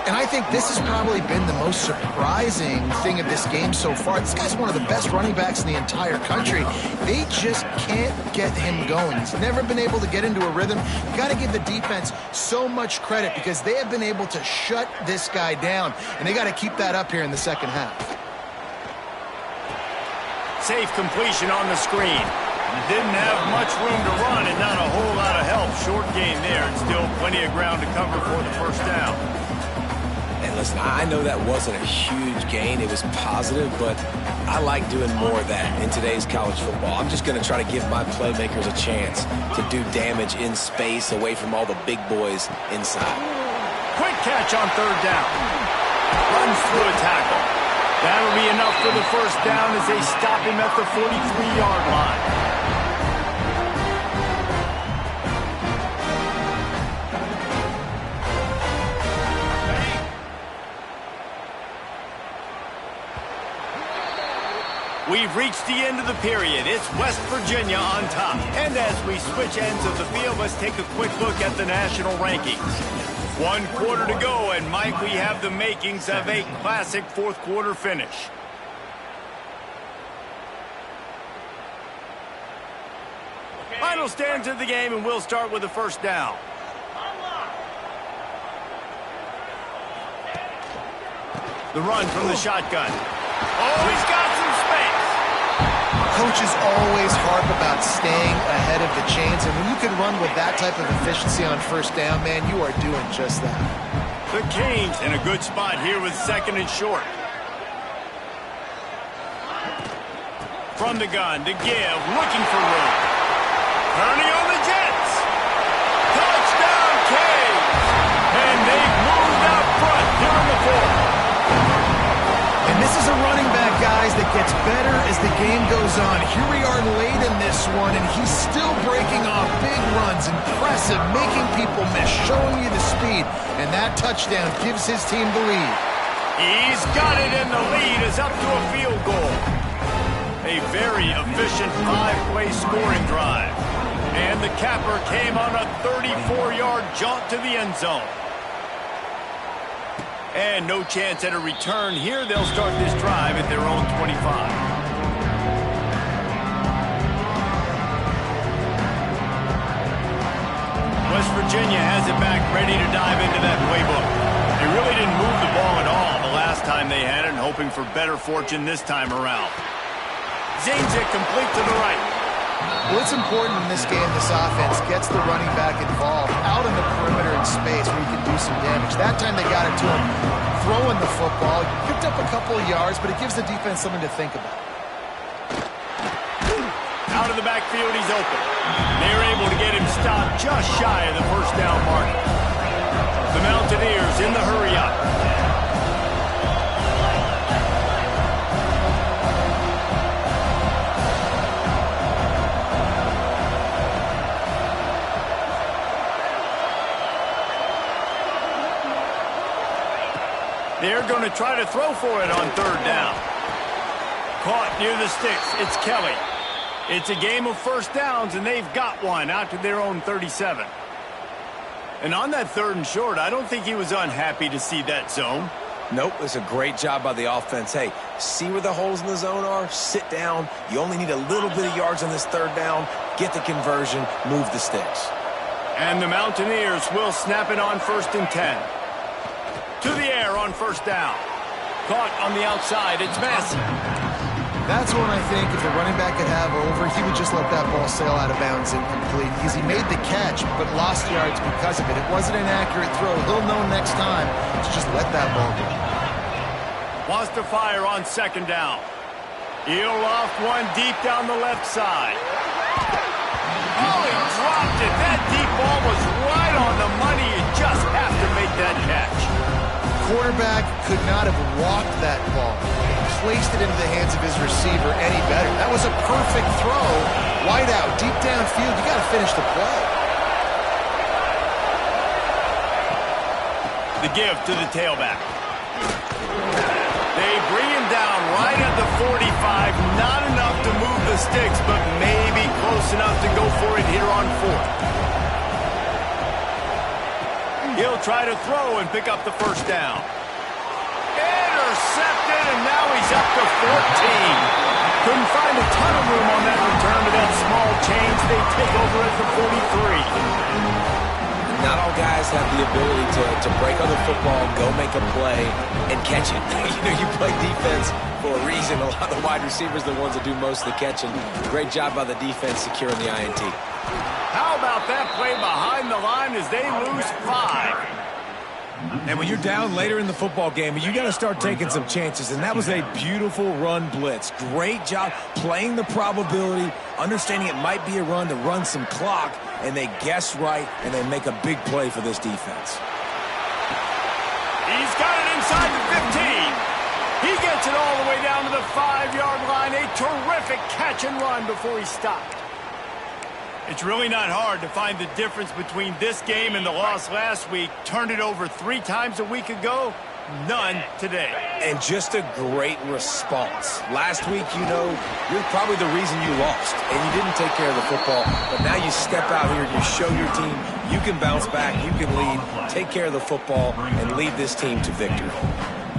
And I think this has probably been the most surprising thing of this game so far. This guy's one of the best running backs in the entire country. They just can't get him going. He's never been able to get into a rhythm. You got to give the defense so much credit because they have been able to shut this guy down, and they got to keep that up here in the second half. Safe completion on the screen. Didn't have much room to run and not a whole lot of help. Short game there and still plenty of ground to cover for the first down. And listen, I know that wasn't a huge gain. It was positive, but I like doing more of that in today's college football. I'm just going to try to give my playmakers a chance to do damage in space away from all the big boys inside. Quick catch on 3rd down. Runs through a tackle. That'll be enough for the first down as they stop him at the 43-yard line. We've reached the end of the period. It's West Virginia on top. And as we switch ends of the field, let's take a quick look at the national rankings. 1 quarter to go, and Mike, we have the makings of a classic fourth quarter finish. Final stands of the game, and we'll start with the first down. The run from the shotgun. Oh, he's got some space. Coaches always harp about staying ahead of the chains, and when you can run with that type of efficiency on first down, man, you are doing just that. The Canes in a good spot here with 2nd and short. From the gun to give, looking for room. Turning on the Jets. Touchdown, Canes! And they've moved out front here in the fourth. And this is a running back, guys, that gets better as the game goes on. Here we are late in this one, and he's still breaking off big runs. Impressive, making people miss, showing you the speed. And that touchdown gives his team the lead. He's got it, and the lead is up to a field goal. A very efficient 5-play scoring drive. And the capper came on a 34-yard jaunt to the end zone. And no chance at a return here. They'll start this drive at their own 25. West Virginia has it back, ready to dive into that playbook. They really didn't move the ball at all the last time they had it, and hoping for better fortune this time around. Zane's it complete to the right. Well, it's important in this game, this offense gets the running back involved out in the perimeter in space where he can do some damage. That time they got it to him throwing the football. Picked up a couple of yards, but it gives the defense something to think about. Out of the backfield, he's open. They're able to get him stopped just shy of the first down mark. The Mountaineers in the hurry-up. They're going to try to throw for it on 3rd down. Caught near the sticks. It's Kelly. It's a game of first downs, and they've got one out to their own 37. And on that 3rd and short, I don't think he was unhappy to see that zone. Nope, it's a great job by the offense. Hey, see where the holes in the zone are? Sit down. You only need a little bit of yards on this 3rd down. Get the conversion. Move the sticks. And the Mountaineers will snap it on 1st and 10. To the air on 1st down. Caught on the outside. It's Massey. That's one I think if the running back could have over, he would just let that ball sail out of bounds incomplete because he made the catch but lost yards because of it. It wasn't an accurate throw. He'll know next time to just let that ball go. Wants to fire on 2nd down. He'll loft one deep down the left side. Oh, he dropped it. That deep ball was right on the money. You just have to make that catch. Quarterback could not have walked that ball, placed it into the hands of his receiver any better. That was a perfect throw. Wide out, deep downfield. You got to finish the play. The give to the tailback. They bring him down right at the 45. Not enough to move the sticks, but maybe close enough to go for it here on 4th. He'll try to throw and pick up the 1st down. Intercepted, and now he's up to 14. Couldn't find a ton of room on that return to that small change. They take over at the 43. Not all guys have the ability to break on the football, go make a play, and catch it. You play defense for a reason. A lot of the wide receivers are the ones that do most of the catching. Great job by the defense securing the INT. How about that play behind the line as they lose 5? And when you're down later in the football game, you got to start taking some chances. And that was a beautiful run blitz. Great job playing the probability, understanding it might be a run to run some clock, and they guess right, and they make a big play for this defense. He's got it inside the 15. He gets it all the way down to the 5-yard line. A terrific catch and run before he stopped. It's really not hard to find the difference between this game and the loss last week. Turned it over 3 times a week ago. None today. And just a great response. Last week, you know, you're probably the reason you lost, and you didn't take care of the football. But now you step out here, you show your team you can bounce back, you can lead, take care of the football, and lead this team to victory.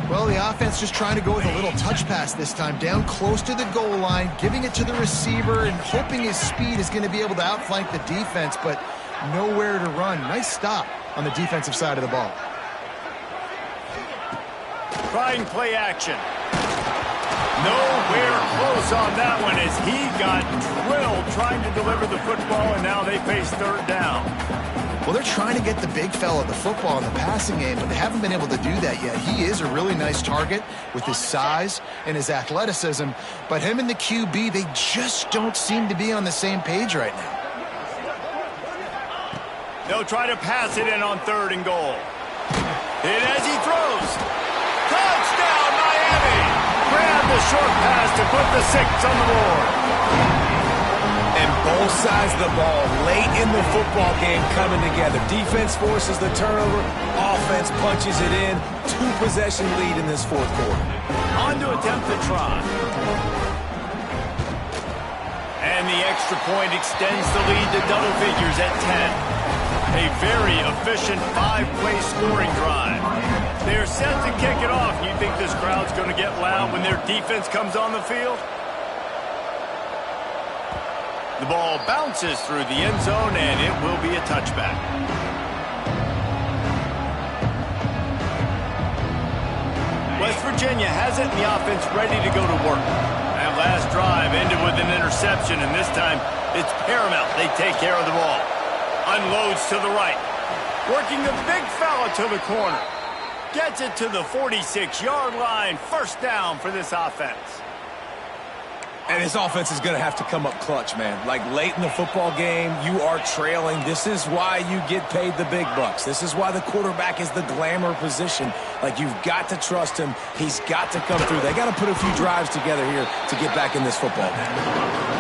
Well, the offense just trying to go with a little touch pass this time, down close to the goal line, giving it to the receiver and hoping his speed is going to be able to outflank the defense, but nowhere to run. Nice stop on the defensive side of the ball. Trying play action. Nowhere close on that one as he got drilled trying to deliver the football, and now they face third down. Well, they're trying to get the big fella the football in the passing game, but they haven't been able to do that yet. He is a really nice target with his size and his athleticism, but him and the QB, they just don't seem to be on the same page right now. They'll try to pass it in on 3rd and goal. And as he throws, touchdown Miami! Grab the short pass to put the 6 on the board. And both sides of the ball late in the football game coming together. Defense forces the turnover. Offense punches it in. 2-possession lead in this 4th quarter. On to attempt the try. And the extra point extends the lead to double figures at 10. A very efficient 5-play scoring drive. They're set to kick it off. You think this crowd's going to get loud when their defense comes on the field? The ball bounces through the end zone, and it will be a touchback. West Virginia has it, and the offense ready to go to work. That last drive ended with an interception, and this time it's paramount they take care of the ball. Unloads to the right. Working the big fella to the corner. Gets it to the 46-yard line. 1st down for this offense. And this offense is going to have to come up clutch, man. Like late in the football game, you are trailing. This is why you get paid the big bucks. This is why the quarterback is the glamour position. Like, you've got to trust him. He's got to come through. They got to put a few drives together here to get back in this football game.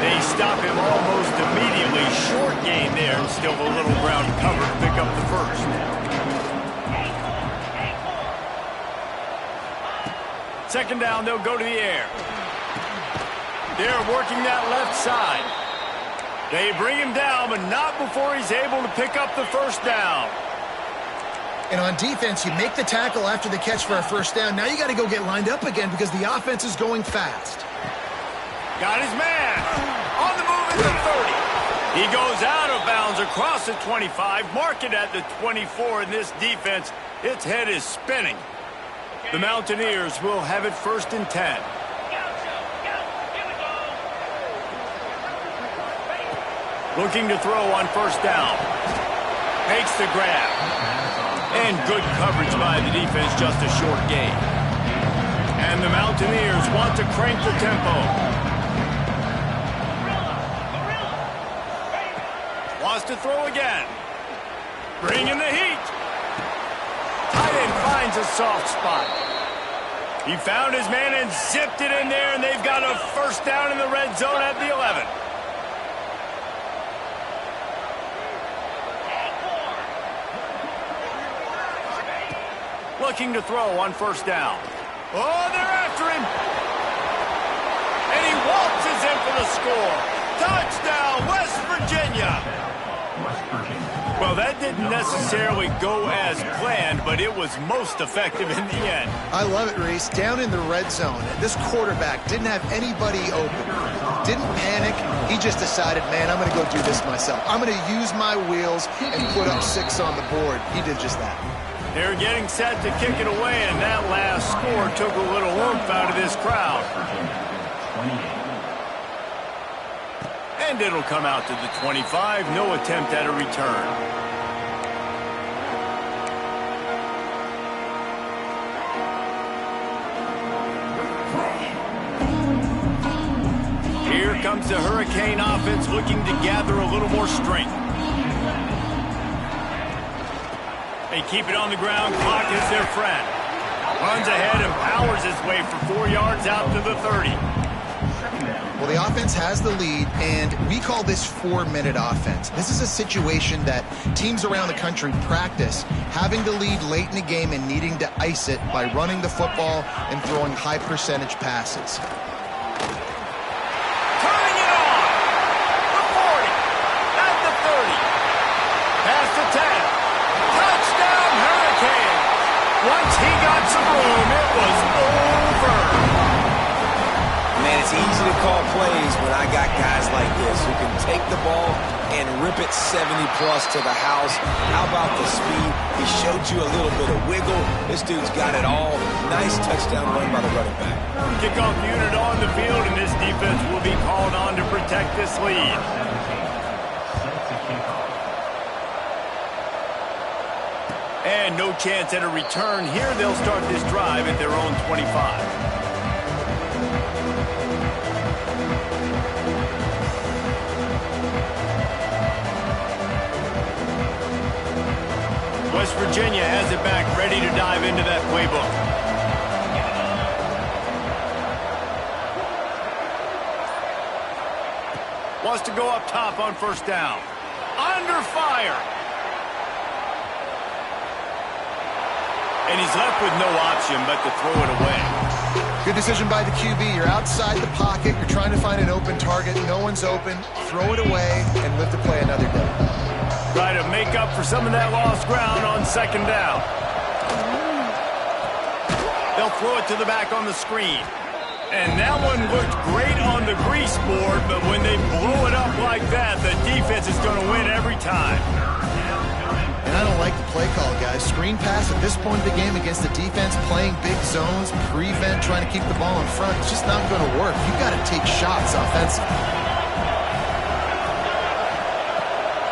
They stop him almost immediately. Short gain there. Still a little ground cover to pick up the 1st. Second down, they'll go to the air. They're working that left side. They bring him down, but not before he's able to pick up the 1st down. And on defense, you make the tackle after the catch for a 1st down. Now you got to go get lined up again because the offense is going fast. Got his man. On the move at the 30. He goes out of bounds across the 25. Mark it at the 24 in this defense. Its head is spinning. The Mountaineers will have it 1st and 10. Looking to throw on 1st down. Makes the grab. And good coverage by the defense, just a short gain. And the Mountaineers want to crank the tempo. Wants to throw again. Bringing the heat. Tight end finds a soft spot. He found his man and zipped it in there, and they've got a 1st down in the red zone at the 11. Looking to throw on 1st down. Oh, they're after him. And he waltzes in for the score. Touchdown, West Virginia. Well, that didn't necessarily go as planned, but it was most effective in the end. I love it, Reese. Down in the red zone, this quarterback didn't have anybody open. Didn't panic. He just decided, man, I'm going to go do this myself. I'm going to use my wheels and put up 6 on the board. He did just that. They're getting set to kick it away, and that last score took a little oomph out of this crowd. And it'll come out to the 25. No attempt at a return. Here comes the Hurricane offense looking to gather a little more strength. They keep it on the ground. Clock is their friend. Runs ahead and powers his way for 4 yards out to the 30. Well, the offense has the lead, and we call this 4-minute offense. This is a situation that teams around the country practice having the lead late in the game and needing to ice it by running the football and throwing high-percentage passes. Turning it on. The 40. At the 30. Past the 10. Touchdown, Hurricanes. Once he got some room, it was over. Man, it's easy to call plays when I got guys like this who can take the ball and rip it 70-plus to the house. How about the speed? He showed you a little bit of wiggle. This dude's got it all. Nice touchdown run by the running back. Kickoff unit on the field, and this defense will be called on to protect this lead. And no chance at a return here. They'll start this drive at their own 25. West Virginia has it back, ready to dive into that playbook. Wants to go up top on first down. Under fire. And he's left with no option but to throw it away. Good decision by the QB. You're outside the pocket. You're trying to find an open target. No one's open. Throw it away and live to play another day. Try to make up for some of that lost ground on second down. They'll throw it to the back on the screen. And that one looked great on the grease board, but when they blow it up like that, the defense is going to win every time. And I don't like the play call, guys. Screen pass at this point of the game against the defense, playing big zones, prevent, trying to keep the ball in front. It's just not going to work. You've got to take shots offensively.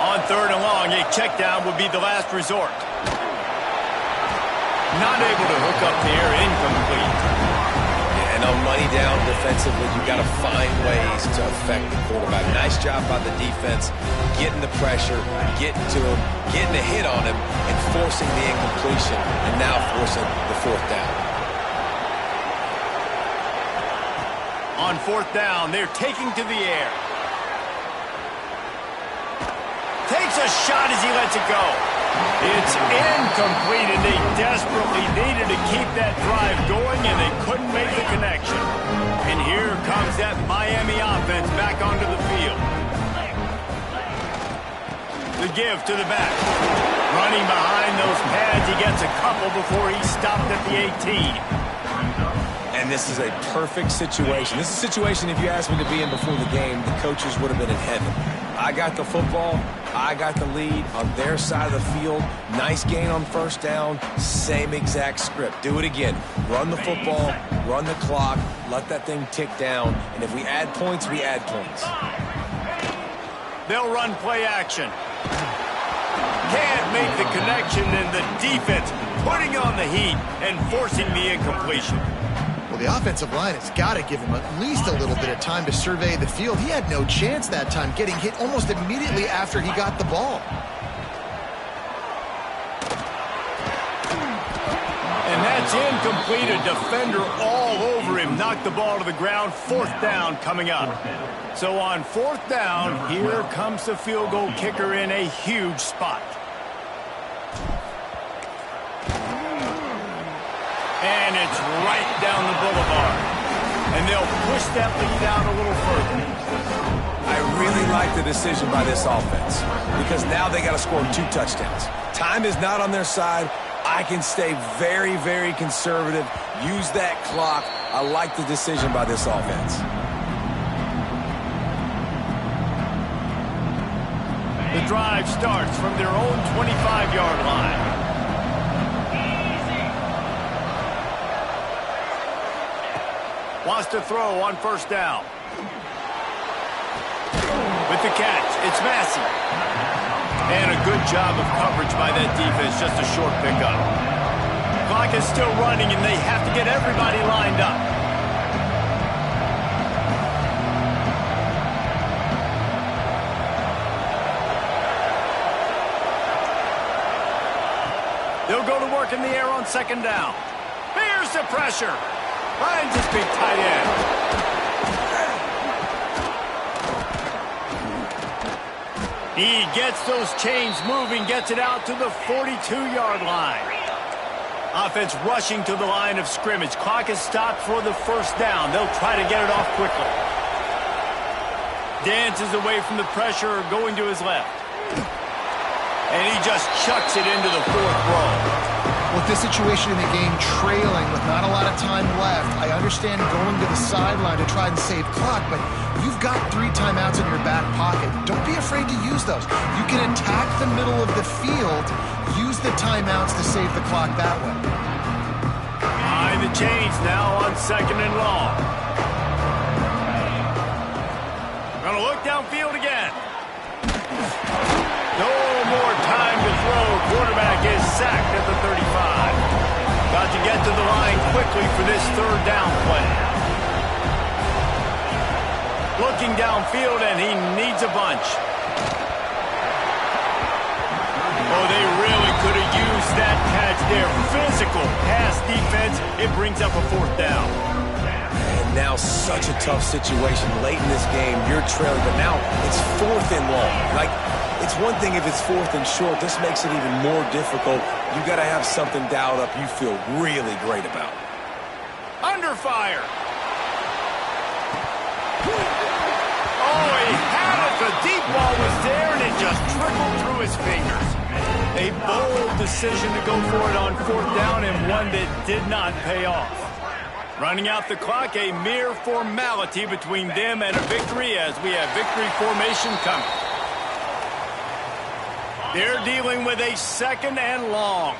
On third and long, a check down would be the last resort. Not able to hook up there, incomplete. And on money down defensively, you've got to find ways to affect the quarterback. Nice job by the defense, getting the pressure, getting to him, getting a hit on him, and forcing the incompletion, and now forcing the fourth down. On fourth down, they're taking to the air. Takes a shot as he lets it go. It's incomplete, and they desperately needed to keep that drive going, and they couldn't make the connection. And here comes that Miami offense back onto the field. The give to the back. Running behind those pads, he gets a couple before he stopped at the 18. And this is a perfect situation. This is a situation, if you asked me to be in before the game, the coaches would have been in heaven. I got the football. I got the lead on their side of the field. Nice gain on first down. Same exact script. Do it again. Run the football, run the clock, let that thing tick down. And if we add points, we add points. They'll run play action. Can't make the connection, and the defense putting on the heat and forcing the incompletion. Well, the offensive line has got to give him at least a little bit of time to survey the field. He had no chance that time, getting hit almost immediately after he got the ball. And that's incomplete. A defender all over him. Knocked the ball to the ground. Fourth down coming up. So on fourth down, here comes the field goal kicker in a huge spot. And it's right down the boulevard. And they'll push that lead out a little further. I really like the decision by this offense because now they got to score 2 touchdowns. Time is not on their side. I can stay very, very conservative. Use that clock. I like the decision by this offense. The drive starts from their own 25-yard line. Wants to throw on first down. With the catch, it's Massey. And a good job of coverage by that defense, just a short pickup. Clock is still running, and they have to get everybody lined up. They'll go to work in the air on second down. Here's the pressure. Finds his big tight end. He gets those chains moving, gets it out to the 42-yard line. Offense rushing to the line of scrimmage. Clock is stopped for the first down. They'll try to get it off quickly. Dances away from the pressure, going to his left. And he just chucks it into the fourth row. With this situation in the game trailing with not a lot of time left, I understand going to the sideline to try and save clock, but you've got 3 timeouts in your back pocket. Don't be afraid to use those. You can attack the middle of the field, use the timeouts to save the clock that way. Behind the chains now on 2nd and long. Gonna look downfield again. No more time to throw. Quarterback is sacked at the 35. Got to get to the line quickly for this 3rd down play. Looking downfield, and he needs a bunch. Oh, they really could have used that catch there. Physical pass defense. It brings up a 4th down. And now such a tough situation. Late in this game, you're trailing, but now it's 4th and long. It's one thing if it's 4th and short. This makes it even more difficult. You got to have something dialed up you feel really great about. Under fire. Oh, he had it. The deep ball was there, and it just trickled through his fingers. A bold decision to go for it on 4th down, and one that did not pay off. Running out the clock, a mere formality between them and a victory as we have victory formation coming. They're dealing with a 2nd and long.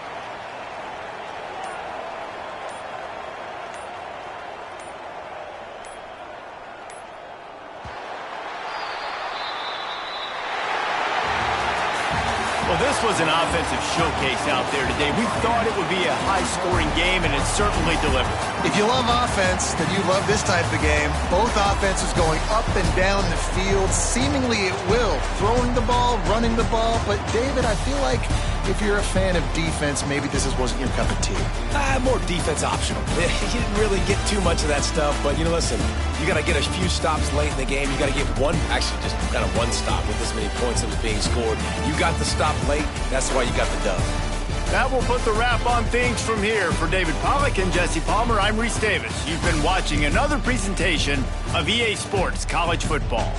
Well, this was an offensive showcase out there today. We thought it would be a high-scoring game, and it certainly delivered. If you love offense, then you love this type of game. Both offenses going up and down the field, seemingly at will. Throwing the ball, running the ball. But, David, I feel like if you're a fan of defense, maybe this wasn't your cup of tea. More defense optional. You didn't really get too much of that stuff, but, listen, you got to get a few stops late in the game. You got to get just kind of one stop with this many points that was being scored. You got the stop late. That's why you got the dub. That will put the wrap on things from here. For David Pollack and Jesse Palmer, I'm Reese Davis. You've been watching another presentation of EA Sports College Football.